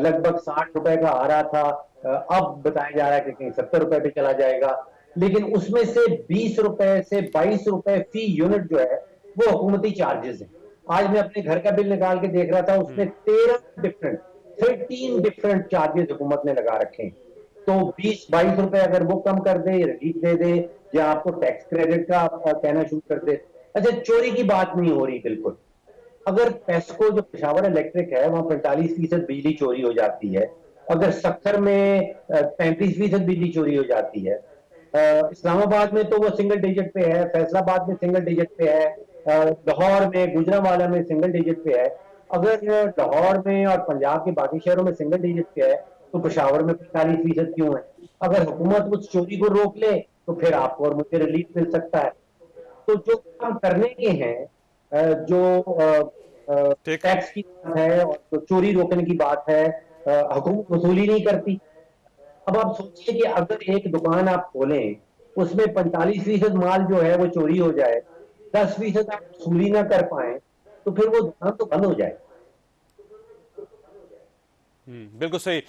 लगभग 60 रुपए का आ रहा था, अब बताया जा रहा है कि कहीं 70 रुपए पे चला जाएगा, लेकिन उसमें से 20 रुपए से 22 रुपए फी यूनिट जो है वो हुकूमती चार्जेस है। आज मैं अपने घर का बिल निकाल के देख रहा था, उसमें 13 डिफरेंट चार्जेस हुकूमत ने लगा रखे हैं। तो 20-22 रुपए अगर वो कम कर दे, रिलीफ दे दे, या आपको टैक्स क्रेडिट का कहना शुरू कर दे। अच्छा, चोरी की बात नहीं हो रही बिल्कुल। अगर पेस्को जो पेशावर इलेक्ट्रिक है वहां 45% बिजली चोरी हो जाती है, अगर सक्खर में 35% बिजली चोरी हो जाती है, इस्लामाबाद में तो वो सिंगल डिजिट पे है, फैसलाबाद में सिंगल डिजिट पे है, लाहौर में, गुजरांवाला में सिंगल डिजिट पे है। अगर लाहौर में और पंजाब के बाकी शहरों में सिंगल डिजिट पे है, तो पेशावर में 45% क्यों है? अगर हुकूमत उस चोरी को रोक ले तो फिर आपको और मुझे रिलीफ मिल सकता है। तो जो काम करने के हैं, जो टैक्स की बात है और जो चोरी रोकने की बात है, हुकूमत वसूली नहीं करती। अब आप सोचिए कि अगर एक दुकान आप खोलें, उसमें 45% माल जो है वो चोरी हो जाए, 10% आप वसूली ना कर पाए, तो फिर वो दुकान तो बंद हो जाए। बिल्कुल सही।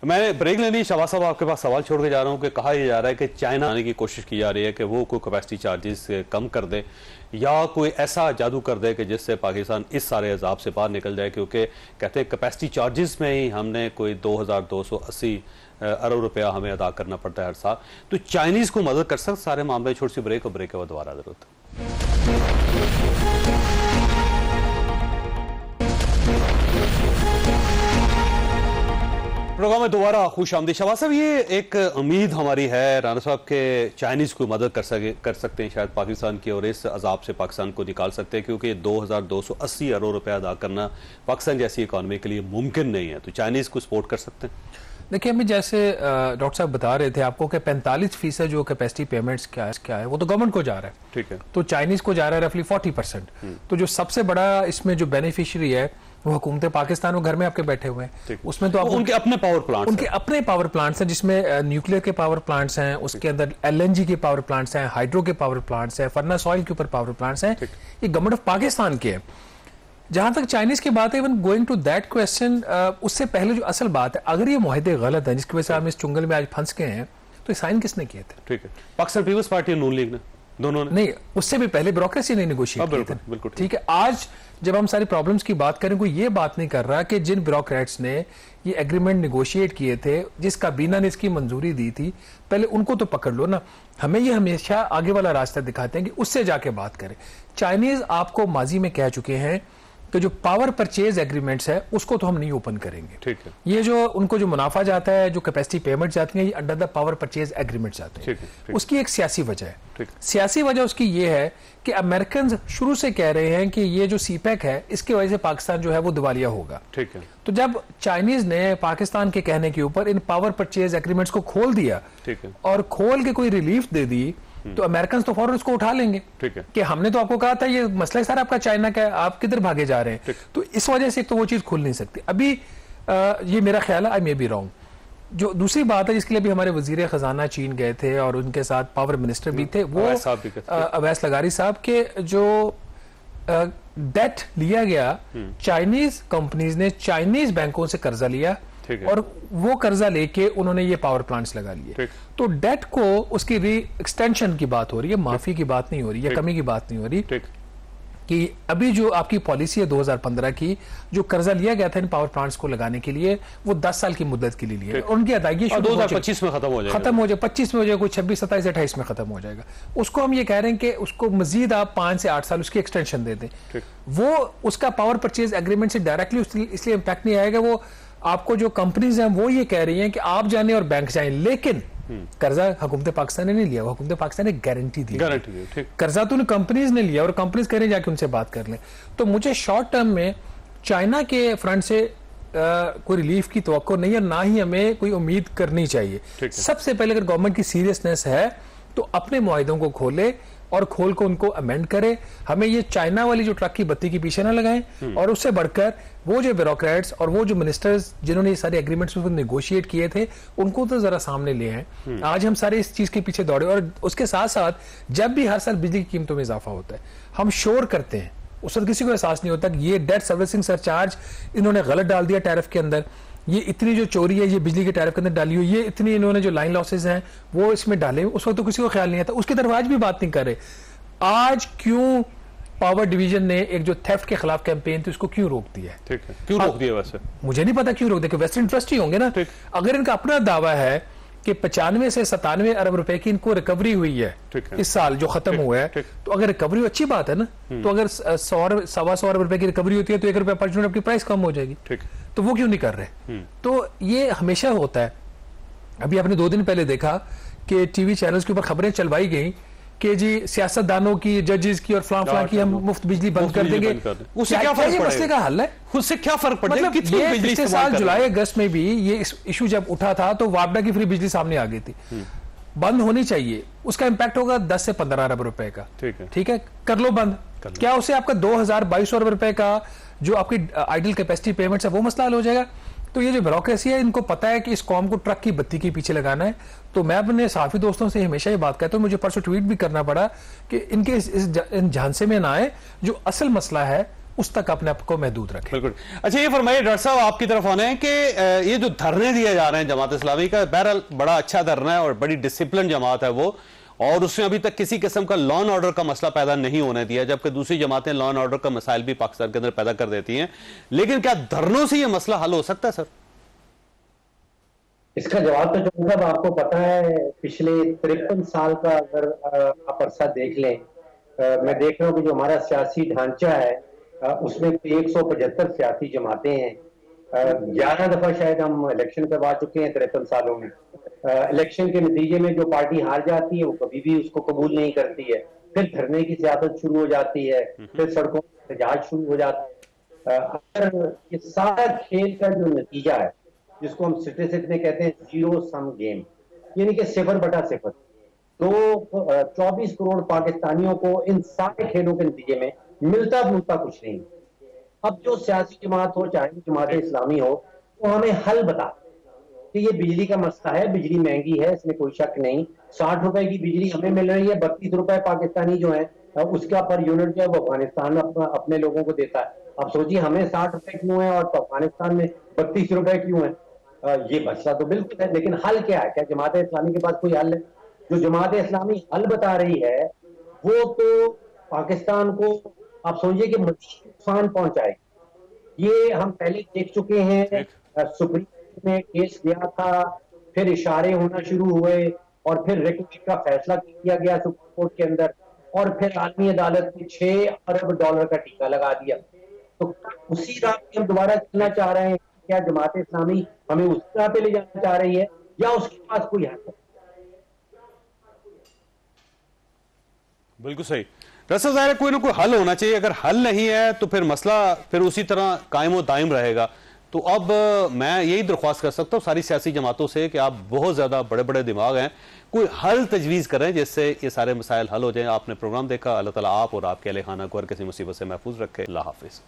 मैंने ब्रेक लेनी, शहबाज साहब आपके पास सवाल छोड़ के जा रहा हूं कि कहा यह जा रहा है कि चाइना आने की कोशिश की जा रही है कि वो कोई कैपेसिटी चार्जेस कम कर दे या कोई ऐसा जादू कर दे कि जिससे पाकिस्तान इस सारे अजाब से बाहर निकल जाए, क्योंकि कहते हैं कैपेसिटी चार्जेस में ही हमने कोई 2280 अरब रुपया हमें अदा करना पड़ता है हर साल। तो चाइनीज को मदद कर सकते सारे मामले। छोटी सी ब्रेक और ब्रेक के बाद दोबारा जरूरत। प्रोग्राम में दोबारा खुश आमदी। शहबाज साहब, ये एक उम्मीद हमारी है राना साहब के चाइनीज को मदद कर सकते हैं शायद पाकिस्तान की, और इस अजाब से पाकिस्तान को निकाल सकते हैं, क्योंकि 2280 अरब रुपए अदा करना पाकिस्तान जैसी इकॉनमी के लिए मुमकिन नहीं है। तो चाइनीज को सपोर्ट कर सकते हैं। देखिए, हमें जैसे डॉक्टर साहब बता रहे थे आपको कि 45% जो कैपेसिटी पेमेंट्स क्या है वो तो गवर्नमेंट को जा रहा है, ठीक है, तो चाइनीज को जा रहा है रफली 40%। तो जो सबसे बड़ा इसमें जो बेनिफिशियरी है वो हुकूमत पाकिस्तान, वो घर में आपके बैठे हुए हैं, उसमें तो उनके अपने पावर प्लांट्स, उनके अपने पावर प्लांट्स हैं, जिसमें न्यूक्लियर के पावर प्लांट्स हैं, उसके अंदर LNG के पावर प्लांट्स हैं, हाइड्रो के पावर प्लांट्स हैं, फर्नेस ऑयल के ऊपर पावर प्लांट्स हैं, ये गवर्नमेंट ऑफ पाकिस्तान के हैं। जहां तक चाइनीज की बात है, even going to that question, उससे पहले जो असल बात है, अगर ये मुआहदे गलत है जिसकी वजह से हम इस चुंगल में आज फंस गए हैं, तो ये साइन किसने किए थे? ठीक है, पाकिस्तान पीपल्स पार्टी और नून लीग ने, दोनों ने नहीं, उससे भी पहले ब्यूरोक्रेसी ने नेगोशिएट किए थे। बिल्कुल ठीक है, आज जब हम सारी प्रॉब्लम्स की बात करें, कोई ये बात नहीं कर रहा कि जिन ब्यूरोक्रेट्स ने ये एग्रीमेंट नेगोशिएट किए थे, जिस काबीना ने इसकी मंजूरी दी थी, पहले उनको तो पकड़ लो ना। हमें ये हमेशा आगे वाला रास्ता दिखाते हैं कि उससे जाके बात करें। चाइनीज आपको माजी में कह चुके हैं कि जो पावर परचेज एग्रीमेंट्स है उसको तो हम नहीं ओपन करेंगे। ठीक है, ये जो उनको जो मुनाफा जाता है, जो कैपेसिटी पेमेंट जाती है, ये under the power purchase agreement जाते हैं। ठीक है। उसकी एक सियासी वजह है। सियासी वजह उसकी ये है कि अमेरिकन शुरू से कह रहे हैं कि ये जो सीपैक है, इसकी वजह से पाकिस्तान जो है वो दिवालिया होगा। ठीक है, तो जब चाइनीज ने पाकिस्तान के कहने के ऊपर इन पावर परचेज एग्रीमेंट्स को खोल दिया, ठीक है, और खोल के कोई रिलीफ दे दी, तो अमेरिकन तो फौरन उसको उठा लेंगे। ठीक है, कि हमने तो आपको कहा था ये मसला सारा आपका चाइना का है, आप किधर भागे जा रहे हैं। तो इस वजह से तो वो चीज खुल नहीं सकती अभी। ये मेरा ख्याल है, आई मे बी रॉन्ग। जो दूसरी बात है जिसके लिए भी हमारे वजीर खजाना चीन गए थे और उनके साथ पावर मिनिस्टर भी थे, वो अवैस लगारी साहब के जो डेट लिया गया, चाइनीज कंपनीज ने चाइनीज बैंकों से कर्जा लिया और वो कर्जा लेके उन्होंने ये पावर प्लांट्स लगा लिए। तो डेट को उसकी री एक्सटेंशन की बात हो रही है, माफी की बात नहीं हो रही है, कमी की बात नहीं हो रही। कि अभी जो आपकी पॉलिसी है 2015 की, जो कर्जा लिया गया था इन पावर प्लांट्स को लगाने के लिए, वो 10 साल की मुद्दत के लिए लिया, उनकी अदायगी 2025 में खत्म हो जाएगा, 25 में हो जाएगा, कोई 26, 27, 28 में खत्म हो जाएगा। उसको हम ये कह रहे हैं कि उसको मजीद आप 5 से 8 साल उसकी एक्सटेंशन दे दें। वो उसका पावर परचेज एग्रीमेंट से डायरेक्टली इसलिए इंपैक्ट नहीं आएगा। वो आपको जो कंपनीज हैं वो ये कह रही हैं कि आप जाने और बैंक जाएं, लेकिन कर्जा हुकूमत पाकिस्तान ने नहीं लिया, हुकूमत पाकिस्तान ने गारंटी दी। कर्जा तो कंपनीज ने लिया और कंपनीज कह रही जाके उनसे बात कर लें। तो मुझे शॉर्ट टर्म में चाइना के फ्रंट से कोई रिलीफ की तवक्को नहीं है, ना ही हमें कोई उम्मीद करनी चाहिए। सबसे पहले अगर गवर्नमेंट की सीरियसनेस है तो अपने मुआहिदों को खोले और खोल को उनको अमेंड करे। हमें ये चाइना वाली जो ट्रक की बत्ती के पीछे ना लगाएं, और उससे बढ़कर वो जो ब्यूरोक्रेट्स और वो जो मिनिस्टर्स जिन्होंने ये सारे एग्रीमेंट्स नेगोशिएट किए थे, उनको तो जरा सामने ले आए। आज हम सारे इस चीज के पीछे दौड़े, और उसके साथ साथ जब भी हर साल बिजली की कीमतों में इजाफा होता है, हम शोर करते हैं, उस वक्त किसी को एहसास नहीं होता कि ये डेट सर्विसिंग सरचार्ज इन्होंने गलत डाल दिया टैरिफ के अंदर, ये इतनी जो चोरी है ये बिजली के टैरिफ के अंदर डाली हुई, ये इतनी इन्होंने जो लाइन लॉसेस हैं वो इसमें डाले, उस वक्त तो किसी को ख्याल नहीं आता। उसकी तरफ आज भी बात नहीं कर रहे। आज क्यों पावर डिवीजन ने एक जो थेफ्ट के खिलाफ कैंपेन थी उसको क्यों रोक दिया? ठीक है, क्यों रोक दिया? वैसे मुझे नहीं पता क्यों रोक दिया, वेस्ट इंटरेस्ट ही होंगे ना। अगर इनका अपना दावा है कि 95 से 97 अरब रुपए की इनको रिकवरी हुई है इस साल जो खत्म हुआ है, तो अगर रिकवरी अच्छी बात है ना, तो अगर 100 अरब रुपए की रिकवरी होती है तो 1 रुपया पर यूनिट की प्राइस कम हो जाएगी। तो वो क्यों नहीं कर रहे? तो ये हमेशा होता है। अभी आपने 2 दिन पहले देखा कि टीवी चैनल्स के ऊपर खबरें चलवाई गई कि जी सियासतदानों की, जजेस की और फलां की हम मुफ्त बिजली बंद कर देंगे। उससे क्या फर्क पड़ेगा? मसले का हल है, उससे क्या फर्क पड़ेगा? मतलब ये पिछले साल जुलाई अगस्त में भी ये इशू जब उठा था तो वापडा की फ्री बिजली सामने आ गई थी, बंद होनी चाहिए। उसका इंपैक्ट होगा 10 से 15 अरब रुपए का। ठीक है, कर लो बंद। क्या उससे आपका 2200 अरब रुपए का जो आपकी आइडल कैपेसिटी पेमेंट है वो मसला हल हो जाएगा? तो ये जो ब्यूरोक्रेसी है, इनको पता है कि इस कौम को ट्रक की बत्ती के पीछे लगाना है। तो मैं अपने साफी दोस्तों से हमेशा ये बात कहता हूँ, मुझे परसों ट्वीट भी करना पड़ा कि इनके इन झांसे में ना आए, जो असल मसला है उस तक अपने आप को महदूद रखें। बिल्कुल। अच्छा, ये फरमाइए डॉक्टर साहब, आपकी तरफ आने हैं कि ये जो धरने दिए जा रहे हैं जमात इस्लामी का, बहरहाल बड़ा अच्छा धरना है और बड़ी डिसिप्लिन जमात है वो, और उसने अभी तक किसी किस्म का लॉ एंड ऑर्डर का मसला पैदा नहीं होने दिया, जबकि दूसरी जमातें लॉ एंड ऑर्डर का मसाइल भी पाकिस्तान के अंदर पैदा कर देती हैं। लेकिन क्या धरनों से ये मसला हल हो सकता है सर? इसका जवाब तो जो मतलब आपको पता है, पिछले 53 साल का अगर आप अरसा देख लें, मैं देख रहा हूँ कि जो हमारा सियासी ढांचा है उसमें 175 सियासी जमातें हैं। 11 दफा शायद हम इलेक्शन करवा चुके हैं 53 सालों में। इलेक्शन के नतीजे में जो पार्टी हार जाती है वो कभी भी उसको कबूल नहीं करती है, फिर धरने की सियासत शुरू हो जाती है, फिर सड़कों पर एहतजाज शुरू हो जाता है। अगर ये सारा खेल का जो नतीजा है, जिसको हम स्टैटिस्टिक्स में कहते हैं जीरो सम गेम, यानी कि 0/0, तो 24 करोड़ पाकिस्तानियों को इन सारे खेलों के नतीजे में मिलता जुलता कुछ नहीं। अब जो सियासी जमात हो, चाहे जमात इस्लामी हो, वो हमें हल बता कि ये बिजली का मसला है, बिजली महंगी है, इसमें कोई शक नहीं। 60 रुपए की बिजली हमें मिल रही है, 32 रुपए पाकिस्तानी जो है उसका पर यूनिट जो है वो अफगानिस्तान अपने लोगों को देता है। अब सोचिए हमें 60 रुपए क्यों है और अफगानिस्तान में 32 रुपए क्यों है? ये मसला तो बिल्कुल है, लेकिन हल क्या है? क्या जमात इस्लामी के पास कोई हल है? जो जमात इस्लामी हल बता रही है वो तो पाकिस्तान को आप समझिए कि मजीद नुकसान पहुंचाएगी। ये हम पहले देख चुके हैं, सुप्रीम कोर्ट में केस गया था, फिर इशारे होना शुरू हुए और फिर रेगुलेटर का फैसला किया गया सुप्रीम कोर्ट के अंदर, और फिर आलमी अदालत ने $6 अरब का टीका लगा दिया। तो उसी राह पे हम दोबारा चलना चाह रहे हैं? क्या जमात इस्लामी हमें उस राह पे ले जाना चाह रही है या उसके पास कोई हल है? बिल्कुल सही। रसल ज़ाहिर है कोई ना कोई हल होना चाहिए। अगर हल नहीं है तो फिर मसला फिर उसी तरह कायम व दायम रहेगा। तो अब मैं यही दरख्वास्त कर सकता हूँ सारी सियासी जमातों से कि आप बहुत ज़्यादा बड़े बड़े दिमाग हैं, कोई हल तजवीज़ करें जिससे ये सारे मसाइल हल हो जाएं। आपने प्रोग्राम देखा, अल्लाह ताला आप और आपके अहले खाना को हर किसी मुसीबत से महफूज रखे। अल्लाह हाफिज़।